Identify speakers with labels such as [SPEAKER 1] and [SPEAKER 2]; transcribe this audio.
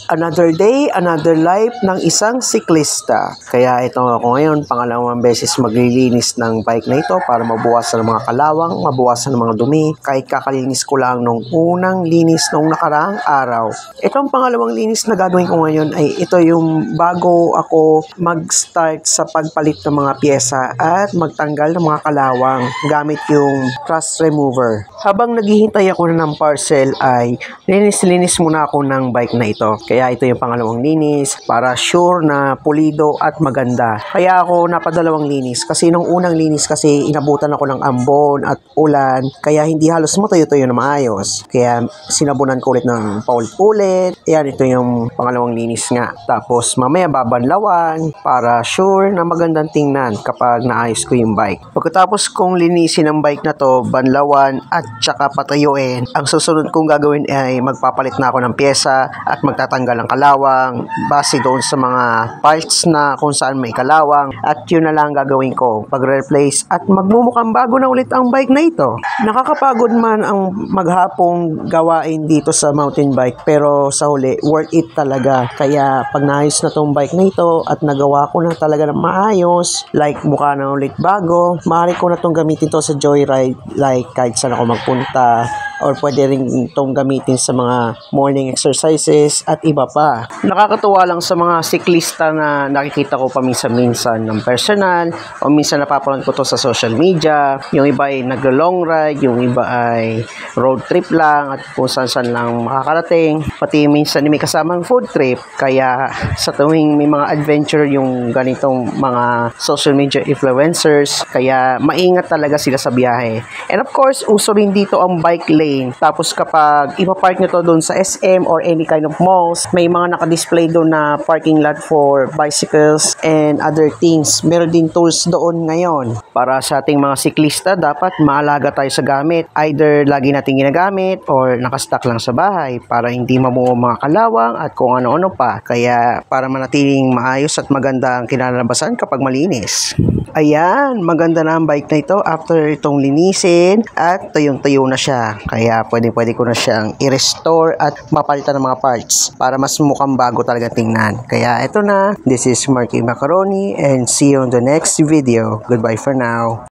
[SPEAKER 1] Another day, another life ng isang siklista. Kaya ito ako ngayon, pangalawang beses maglilinis ng bike na ito para mabawasan ng mga kalawang, mabawasan ng mga dumi. Kahit kakalinis ko lang nung unang linis nung nakaraang araw. Itong pangalawang linis na gagawin ko ngayon ay ito yung bago ako mag-start sa pagpalit ng mga pyesa at magtanggal ng mga kalawang gamit yung rust remover. Habang naghihintay ako ng parcel ay linis-linis muna ako ng bike na ito. Kaya ito yung pangalawang linis para sure na pulido at maganda. Kaya ako napadalawang linis kasi nung unang linis kasi inabutan ako ng ambon at ulan kaya hindi halos matuyo-tuyo na maayos. Kaya sinabunan ko ulit ng paulit-ulit. Yan, ito yung pangalawang linis nga. Tapos mamaya babanlawan para sure na magandang tingnan kapag naayos ko yung bike. Pagkatapos kong linisin ang bike na to, banlawan at tsaka patayuin, ang susunod kong gagawin ay magpapalit na ako ng pyesa at magtatanggal ng kalawang base doon sa mga parts na kung saan may kalawang at yun na lang gagawin ko pag-replace at magmumukhang bago na ulit ang bike na ito. Nakakapagod man ang maghapong gawain dito sa mountain bike pero sa huli worth it talaga. Kaya pag naayos na tong bike na ito at nagawa ko na talaga ng maayos, like mukha na ulit bago, maaari ko na tong gamitin to sa joyride, like kahit saan ako magpunta, or pwede rin itong gamitin sa mga morning exercises at iba pa. Nakakatuwa lang sa mga siklista na nakikita ko paminsan-minsan ng personal o minsan napapanood ko to sa social media. Yung iba ay nag-long ride, yung iba ay road trip lang at kung saan-saan lang makakarating. Pati minsan may kasamang food trip. Kaya sa tuwing may mga adventure yung ganitong mga social media influencers, kaya maingat talaga sila sa biyahe. And of course, uso rin dito ang bike lane. Tapos kapag ipapark nyo to doon sa SM or any kind of malls, may mga nakadisplay doon na parking lot for bicycles and other things. Meron din tools doon ngayon. Para sa ating mga siklista, dapat maalaga tayo sa gamit. Either lagi natin ginagamit or nakastock lang sa bahay para hindi mamuha mga kalawang at kung ano-ano pa. Kaya para manatiling maayos at maganda ang kinalabasan kapag malinis. Ayan, maganda na ang bike na ito after itong linisin at tuyong-tuyo na siya. Kaya pwede ko na siyang i-restore at mapalitan ng mga parts para mas mukhang bago talaga tingnan. Kaya ito na, this is Marky Macaroni and see you on the next video. Goodbye for now.